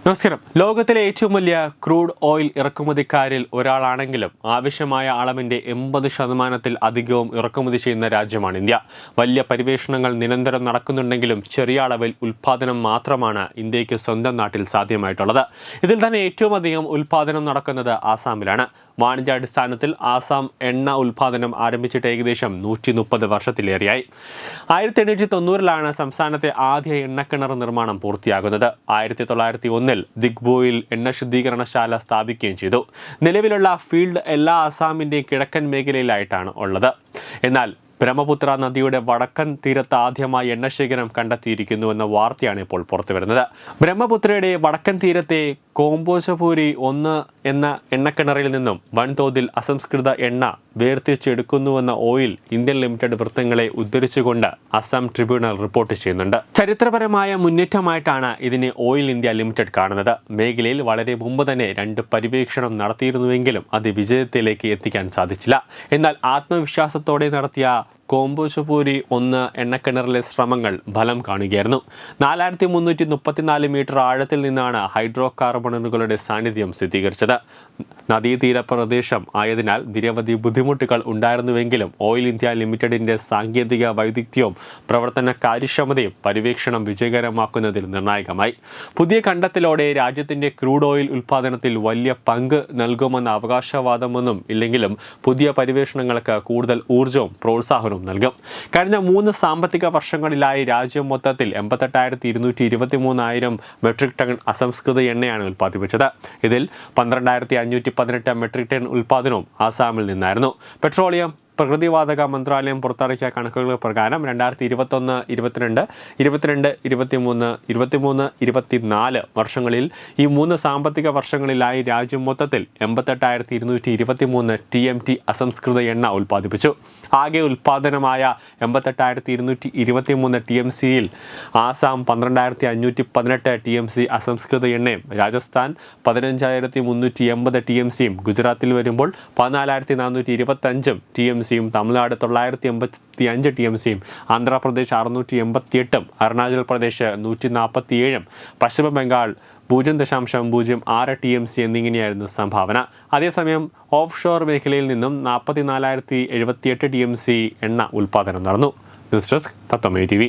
നമസ്കാരം. ലോകത്തിലെ ഏറ്റവും വലിയ ക്രൂഡ് ഓയിൽ ഇറക്കുമതിക്കാരിൽ ഒരാളാണെങ്കിലും ആവശ്യമായ അളവിന്റെ 80% അധികവും ഇറക്കുമതി ചെയ്യുന്ന രാജ്യമാണ് ഇന്ത്യ. വലിയ പര്യവേഷണങ്ങൾ നിരന്തരം നടക്കുന്നുണ്ടെങ്കിലും ചെറിയ അളവിൽ ഉൽപ്പാദനം മാത്രമാണ് ഇന്ത്യക്ക് സ്വന്തം നാട്ടിൽ സാധ്യമായിട്ടുള്ളത്. ഇതിൽ തന്നെ ഏറ്റവും അധികം ഉൽപ്പാദനം നടക്കുന്നത് ആസാമിലാണ്. വാണിജ്യാടിസ്ഥാനത്തിൽ ആസാം എണ്ണ ഉൽപ്പാദനം ആരംഭിച്ചിട്ട് ഏകദേശം 130 വർഷത്തിലേറെയായി. 1890 സംസ്ഥാനത്തെ ആദ്യ എണ്ണക്കിണർ നിർമ്മാണം പൂർത്തിയാകുന്നത്. 1901 ദിഗ്ബോയിൽ എണ്ണ ശുദ്ധീകരണശാല സ്ഥാപിക്കുകയും ചെയ്തു. നിലവിലുള്ള ഫീൽഡ് എല്ലാ ആസാമിന്റെയും കിഴക്കൻ മേഖലയിലായിട്ടാണ് ഉള്ളത്. എന്നാൽ ബ്രഹ്മപുത്ര നദിയുടെ വടക്കൻ തീരത്ത് ആദ്യമായി എണ്ണശേഖരം കണ്ടെത്തിയിരിക്കുന്നുവെന്ന വാർത്തയാണ് ഇപ്പോൾ പുറത്തുവരുന്നത്. ബ്രഹ്മപുത്രയുടെ വടക്കൻ തീരത്തെ കോമ്പോശപൂരി 1 എന്ന എണ്ണക്കിണറിൽ നിന്നും വൻതോതിൽ അസംസ്കൃത എണ്ണ വേർതിരിച്ചെടുക്കുന്നുവെന്ന ഓയിൽ ഇന്ത്യൻ ലിമിറ്റഡ് വൃത്തങ്ങളെ ഉദ്ധരിച്ചുകൊണ്ട് അസം ട്രിബ്യൂണൽ റിപ്പോർട്ട് ചെയ്യുന്നുണ്ട്. ചരിത്രപരമായ മുന്നേറ്റമായിട്ടാണ് ഇതിനെ ഓയിൽ ഇന്ത്യ ലിമിറ്റഡ് കാണുന്നത്. മേഖലയിൽ വളരെ മുമ്പ് തന്നെ 2 പര്യവേക്ഷണം നടത്തിയിരുന്നുവെങ്കിലും അത് വിജയത്തിലേക്ക് എത്തിക്കാൻ സാധിച്ചില്ല. എന്നാൽ ആത്മവിശ്വാസത്തോടെ നടത്തിയ കോമ്പോശപൂരി 1 എണ്ണക്കിണറിലെ ശ്രമങ്ങൾ ഫലം കാണുകയായിരുന്നു. 4334 മീറ്റർ ആഴത്തിൽ നിന്നാണ് ഹൈഡ്രോ കാർബണുകളുടെ സാന്നിധ്യം സ്ഥിരീകരിച്ചത്. നദീതീര പ്രദേശം ആയതിനാൽ നിരവധി ബുദ്ധിമുട്ടുകൾ ഉണ്ടായിരുന്നുവെങ്കിലും ഓയിൽ ഇന്ത്യ ലിമിറ്റഡിന്റെ സാങ്കേതിക വൈദഗ്ധ്യവും പ്രവർത്തന കാര്യക്ഷമതയും പര്യവേക്ഷണം വിജയകരമാക്കുന്നതിൽ നിർണായകമായി. പുതിയ കണ്ടെത്തലോടെ രാജ്യത്തിന്റെ ക്രൂഡ് ഓയിൽ ഉൽപ്പാദനത്തിൽ വലിയ പങ്ക് നൽകുമെന്ന അവകാശവാദമൊന്നും ഇല്ലെങ്കിലും പുതിയ പര്യവേഷണങ്ങൾക്ക് കൂടുതൽ ഊർജവും പ്രോത്സാഹനവും നൽകും. കഴിഞ്ഞ 3 സാമ്പത്തിക വർഷങ്ങളിലായി രാജ്യം മൊത്തത്തിൽ 88,223,000 മെട്രിക് ടൺ അസംസ്കൃത എണ്ണയാണ് ഉൽപ്പാദിപ്പിച്ചത്. ഇതിൽ 12,518 മെട്രിക് ടൺ ഉൽപ്പാദനവും ആസാമിൽ നിന്നായിരുന്നു. പെട്രോളിയം പ്രകൃതിവാതക മന്ത്രാലയം പുറത്തിറക്കിയ കണക്കുകൾ പ്രകാരം 2021, 22, 22, 23, 23, 24 വർഷങ്ങളിൽ ഈ 3 സാമ്പത്തിക വർഷങ്ങളിലായി രാജ്യം മൊത്തത്തിൽ 88,223 TMT അസംസ്കൃത എണ്ണ ഉൽപ്പാദിപ്പിച്ചു. ആകെ ഉൽപ്പാദനമായ 88,223 TMCയിൽ ആസാം 12,518 TMC അസംസ്കൃത എണ്ണയും രാജസ്ഥാൻ 15,380 TMCയും ഗുജറാത്തിൽ വരുമ്പോൾ 14,425 TMC, തമിഴ്നാട് 985 TMCയും ആന്ധ്രാപ്രദേശ് 688, അരുണാചൽ പ്രദേശ് 147, പശ്ചിമ ബംഗാൾ 0.06 TMC എന്നിങ്ങനെയായിരുന്നു സംഭാവന. അതേസമയം ഓഫ് ഷോർ മേഖലയിൽ നിന്നും 44,078 TMC എണ്ണ ഉൽപ്പാദനം നടന്നു. ന്യൂസ് ഡെസ്ക് തത്വമൈ TV.